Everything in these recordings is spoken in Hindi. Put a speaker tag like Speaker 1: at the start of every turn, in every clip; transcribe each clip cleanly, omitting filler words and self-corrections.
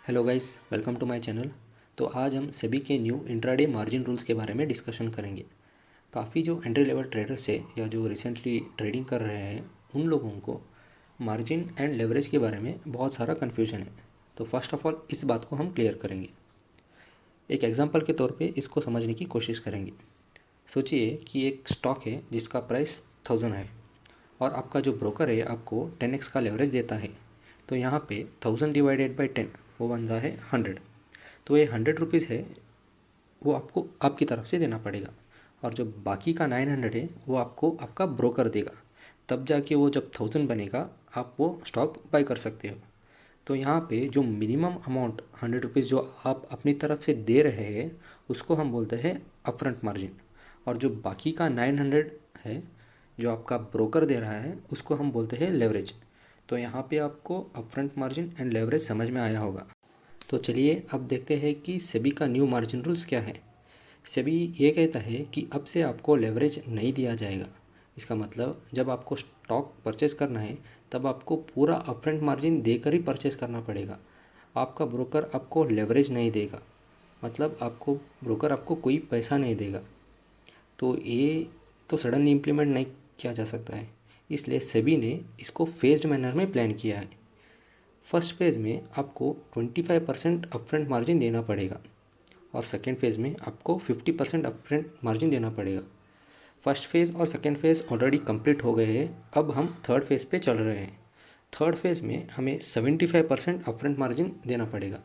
Speaker 1: Hello guys, welcome to my channel. तो आज हम सभी के न्यू इंट्राडे मार्जिन रूल्स के बारे में डिस्कशन करेंगे। काफ़ी जो एंट्री लेवल ट्रेडर्स है या जो रिसेंटली ट्रेडिंग कर रहे हैं उन लोगों को मार्जिन एंड लेवरेज के बारे में बहुत सारा कन्फ्यूजन है। तो फर्स्ट ऑफ ऑल इस बात को हम क्लियर करेंगे। एक एग्जांपल के तौर पे इसको समझने की कोशिश करेंगे। सोचिए कि एक स्टॉक है जिसका प्राइस 1000 है और आपका जो ब्रोकर है आपको 10x का लेवरेज देता है। तो यहाँ पे 1000 डिवाइडेड बाई 10 वो बनता है 100। तो ये 100 रुपीज़ है वो आपको आपकी तरफ से देना पड़ेगा और जो बाकी का 900 है वो आपको आपका ब्रोकर देगा। तब जाके वो जब 1000 बनेगा आप वो स्टॉक बाय कर सकते हो। तो यहाँ पे जो मिनिमम अमाउंट 100 रुपीज़ जो आप अपनी तरफ से दे रहे हैं उसको हम बोलते हैं अपफ्रंट मार्जिन, और जो बाकी का 900 है जो आपका ब्रोकर दे रहा है उसको हम बोलते हैं लेवरेज। तो यहाँ पे आपको अपफ्रंट मार्जिन एंड लेवरेज समझ में आया होगा। तो चलिए अब देखते हैं कि सेबी का न्यू मार्जिन रूल्स क्या है। सेबी ये कहता है कि अब से आपको लेवरेज नहीं दिया जाएगा। इसका मतलब जब आपको स्टॉक परचेस करना है तब आपको पूरा अपफ्रंट मार्जिन देकर ही परचेस करना पड़ेगा। आपका ब्रोकर आपको लेवरेज नहीं देगा, मतलब आपको ब्रोकर आपको कोई पैसा नहीं देगा। तो ये तो सडनली इम्प्लीमेंट नहीं किया जा सकता है, इसलिए सेबी ने इसको फेज्ड मैनर में प्लान किया है। फर्स्ट फेज़ में आपको 25% अपफ्रंट मार्जिन देना पड़ेगा और सेकेंड फेज़ में आपको 50% अपफ्रंट मार्जिन देना पड़ेगा। फर्स्ट फेज़ और सेकेंड फेज़ ऑलरेडी कंप्लीट हो गए हैं, अब हम थर्ड फेज़ पे चल रहे हैं। थर्ड फेज़ में हमें 75% अपफ्रंट मार्जिन देना पड़ेगा।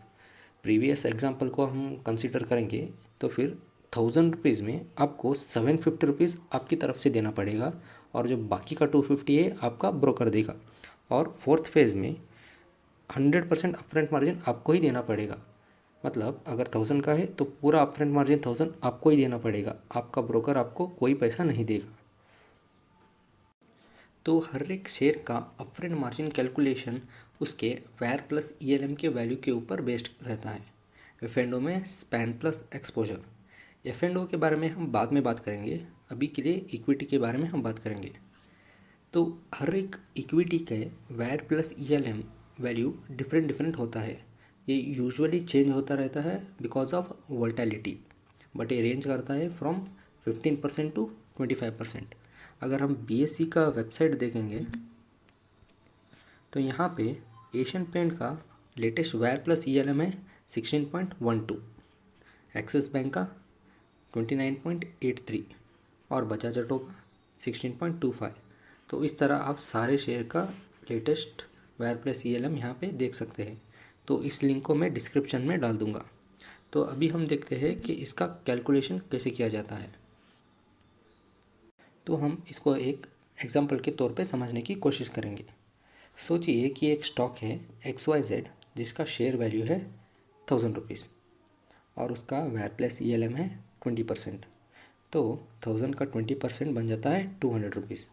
Speaker 1: प्रीवियस एग्जांपल को हम कंसीडर करेंगे तो फिर 1000 रुपीज़ में आपको 750 रुपीज़ आपकी तरफ से देना पड़ेगा और जो बाकी का 250 है आपका ब्रोकर देगा। और फोर्थ फेज़ में 100% अपफ्रंट मार्जिन आपको ही देना पड़ेगा। मतलब अगर 1000 का है तो पूरा अपफ्रंट मार्जिन 1000 आपको ही देना पड़ेगा, आपका ब्रोकर आपको कोई पैसा नहीं देगा। तो हर एक शेयर का अपफ्रंट मार्जिन कैलकुलेशन उसके वेर प्लस ईएलएम के वैल्यू के ऊपर बेस्ड रहता है। एफ&ओ में स्पैन प्लस एक्सपोजर। एफ&ओ के बारे में हम बाद में बात करेंगे, अभी के लिए इक्विटी के बारे में हम बात करेंगे। तो हर एक इक्विटी के VAR plus ELM value different different होता है। ये यूजुअली चेंज होता रहता है बिकॉज ऑफ वोल्टेलिटी, बट ये रेंज करता है फ्रॉम 15% टू 25%। अगर हम बीएसई का वेबसाइट देखेंगे तो यहाँ पे एशियन पेंट का लेटेस्ट वेर प्लस ईएलएम है 16.12, एक्सिस बैंक का 29.83 और बजाज ऑटो का 16.25। तो इस तरह आप सारे शेयर का लेटेस्ट वेर प्लस ईएलएम यहाँ पे देख सकते हैं। तो इस लिंक को मैं डिस्क्रिप्शन में डाल दूँगा। तो अभी हम देखते हैं कि इसका कैलकुलेशन कैसे किया जाता है। तो हम इसको एक एग्जांपल के तौर पे समझने की कोशिश करेंगे। सोचिए कि एक स्टॉक है XYZ जिसका शेयर वैल्यू है 1000 रुपीज़ और उसका वेर प्लस ईएलएम है 20%। तो 1000 का 20% बन जाता है 200 रुपीज़।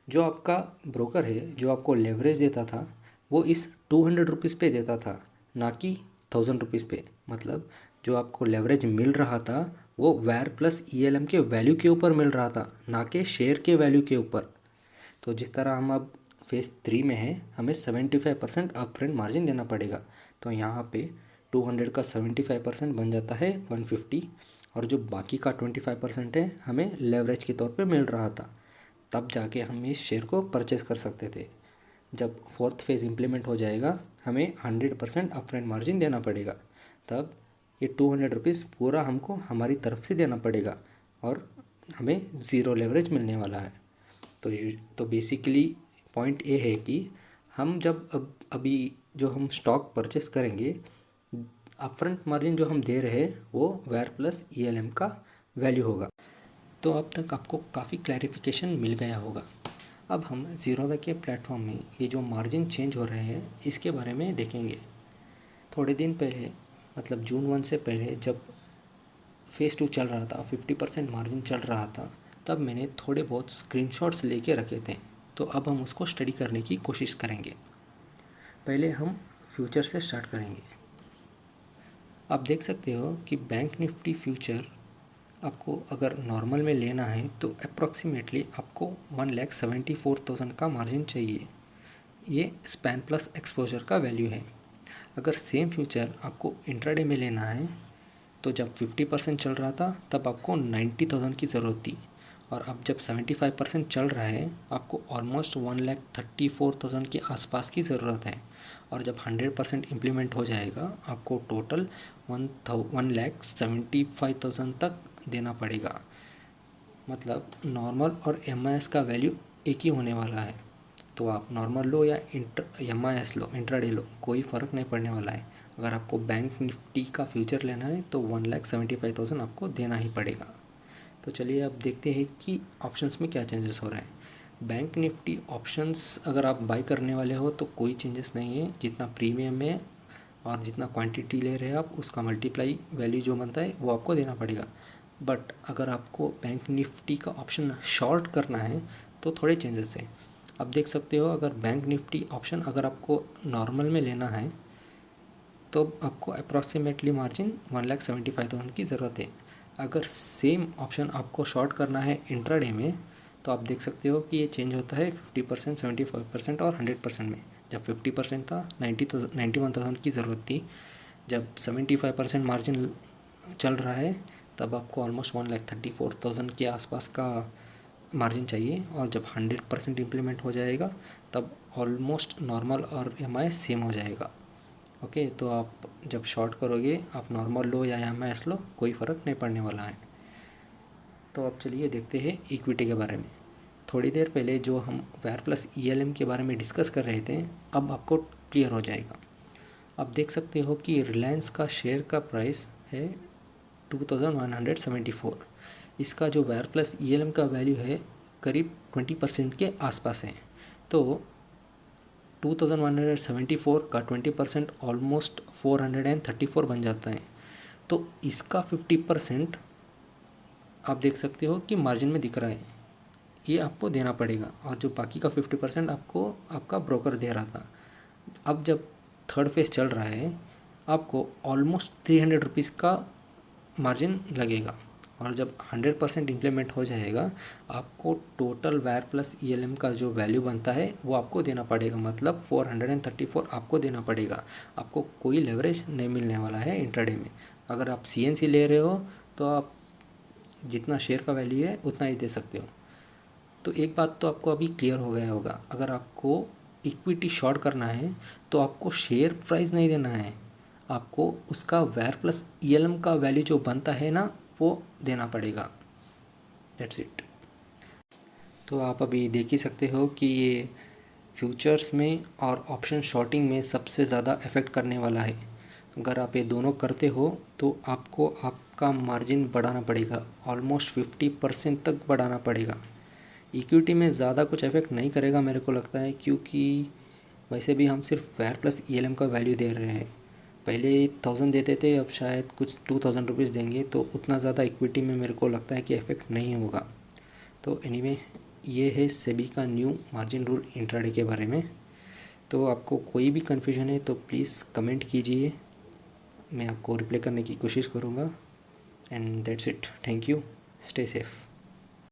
Speaker 1: जो आपका ब्रोकर है जो आपको लेवरेज देता था वो इस 200 रुपीज़ पे देता था, ना कि 1000 रुपीज़ पे। मतलब जो आपको लेवरेज मिल रहा था वो वेर प्लस ईएलएम के वैल्यू के ऊपर मिल रहा था, ना कि शेयर के वैल्यू के ऊपर। तो जिस तरह हम अब फेज़ 3 में हैं हमें 75% अपफ्रंट मार्जिन देना पड़ेगा। तो यहाँ पे 200 का 75% बन जाता है 150 और जो बाकी का 25% है हमें लेवरेज के तौर पे मिल रहा था। तब जाके हम इस शेयर को परचेस कर सकते थे। जब फोर्थ फेज़ इम्प्लीमेंट हो जाएगा हमें 100% अपफ्रंट मार्जिन देना पड़ेगा। तब ये 200 रुपीज़ पूरा हमको हमारी तरफ से देना पड़ेगा और हमें ज़ीरो लेवरेज मिलने वाला है। तो बेसिकली पॉइंट ये है कि हम जब अभी जो हम स्टॉक परचेस करेंगे अपफ्रंट मार्जिन जो हम दे रहे हैं वो वेर प्लस ईएलएम का वैल्यू होगा। तो अब तक आपको काफ़ी क्लैरिफिकेशन मिल गया होगा। अब हम ज़ीरोधा के प्लेटफॉर्म में ये जो मार्जिन चेंज हो रहे हैं इसके बारे में देखेंगे। थोड़े दिन पहले मतलब जून 1 से पहले जब फेज़ 2 चल रहा था, 50% मार्जिन चल रहा था, तब मैंने थोड़े बहुत स्क्रीनशॉट्स लेके रखे थे। तो अब हम उसको स्टडी करने की कोशिश करेंगे। पहले हम फ्यूचर से स्टार्ट करेंगे। आप देख सकते हो कि बैंक निफ्टी फ्यूचर आपको अगर नॉर्मल में लेना है तो अप्रॉक्सीमेटली आपको 1,74,000 का मार्जिन चाहिए। ये स्पैन प्लस एक्सपोजर का वैल्यू है। अगर सेम फ्यूचर आपको इंट्राडे में लेना है तो जब 50% चल रहा था तब आपको 90,000 की ज़रूरत थी, और अब जब 75% चल रहा है आपको ऑलमोस्ट 1,34,000 के आसपास की ज़रूरत है, और जब 100% इम्प्लीमेंट हो जाएगा आपको टोटल 1,75,000 तक देना पड़ेगा। मतलब नॉर्मल और MIS का वैल्यू एक ही होने वाला है, तो आप नॉर्मल लो या MIS लो, इंट्राडे लो, कोई फ़र्क नहीं पड़ने वाला है। अगर आपको बैंक निफ्टी का फ्यूचर लेना है तो 1,75,000 आपको देना ही पड़ेगा। तो चलिए अब देखते हैं कि ऑप्शंस में क्या चेंजेस हो रहे हैं। बैंक निफ्टी ऑप्शंस अगर आप बाई करने वाले हो तो कोई चेंजेस नहीं है, जितना प्रीमियम है और जितना क्वांटिटी ले रहे हैं आप उसका मल्टीप्लाई वैल्यू जो बनता है वो आपको देना पड़ेगा। बट अगर आपको बैंक निफ्टी का ऑप्शन शॉर्ट करना है तो थोड़े चेंजेस हैं। आप देख सकते हो, अगर बैंक निफ्टी ऑप्शन अगर आपको नॉर्मल में लेना है तो आपको अप्रॉक्सीमेटली मार्जिन 1,75,000 की ज़रूरत है। अगर सेम ऑप्शन आपको शॉर्ट करना है इंट्राडे में तो आप देख सकते हो कि ये चेंज होता है 50%, 75% और 100% में। जब 50% था 91,000 की ज़रूरत थी, जब 75% मार्जिन चल रहा है तब आपको ऑलमोस्ट 1,34,000 के आसपास का मार्जिन चाहिए, और जब 100% इम्प्लीमेंट हो जाएगा तब ऑलमोस्ट नॉर्मल और MIS सेम हो जाएगा। ओके, तो आप जब शॉर्ट करोगे आप नॉर्मल लो या MIS लो, कोई फ़र्क नहीं पड़ने वाला है। तो अब चलिए देखते हैं इक्विटी के बारे में। थोड़ी देर पहले जो हम वायर प्लस ELM के बारे में डिस्कस कर रहे थे अब आपको क्लियर हो जाएगा। आप देख सकते हो कि रिलायंस का शेयर का प्राइस है 2,174। इसका जो वायर प्लस ELM का वैल्यू है करीब 20% के आसपास है। तो 2,174 का 20% ऑलमोस्ट 434 बन जाता है। तो इसका 50% आप देख सकते हो कि मार्जिन में दिख रहा है, ये आपको देना पड़ेगा, और जो बाकी का 50% आपको आपका ब्रोकर दे रहा था। अब जब थर्ड फेज चल रहा है आपको ऑलमोस्ट 300 रुपीज़ का मार्जिन लगेगा, और जब 100% इम्प्लीमेंट हो जाएगा आपको टोटल वायर प्लस ELM का जो वैल्यू बनता है वो आपको देना पड़ेगा, मतलब 434 आपको देना पड़ेगा। आपको कोई लेवरेज नहीं मिलने वाला है इंट्राडे में। अगर आप CNC ले रहे हो तो आप जितना शेयर का वैल्यू है उतना ही दे सकते हो। तो एक बात तो आपको अभी क्लियर हो गया होगा, अगर आपको इक्विटी शॉर्ट करना है तो आपको शेयर प्राइस नहीं देना है, आपको उसका वायर प्लस ELM का वैल्यू जो बनता है ना वो देना पड़ेगा। That's it. तो आप अभी देख ही सकते हो कि ये फ्यूचर्स में और ऑप्शन शॉर्टिंग में सबसे ज़्यादा इफ़ेक्ट करने वाला है। अगर आप ये दोनों करते हो तो आपको आपका मार्जिन बढ़ाना पड़ेगा, ऑलमोस्ट 50% तक बढ़ाना पड़ेगा। इक्विटी में ज़्यादा कुछ इफेक्ट नहीं करेगा मेरे को लगता है, क्योंकि वैसे भी हम सिर्फ वायर प्लस ELM का वैल्यू दे रहे हैं। पहले 1,000 देते थे, अब शायद कुछ 2,000 रुपीज़ देंगे, तो उतना ज़्यादा इक्विटी में मेरे को लगता है कि इफेक्ट नहीं होगा। तो एनीवे ये है सेबी का न्यू मार्जिन रूल इंट्राडे के बारे में। तो आपको कोई भी कन्फ्यूजन है तो प्लीज़ कमेंट कीजिए, मैं आपको रिप्लाई करने की कोशिश करूँगा। And that's it, thank you, stay safe.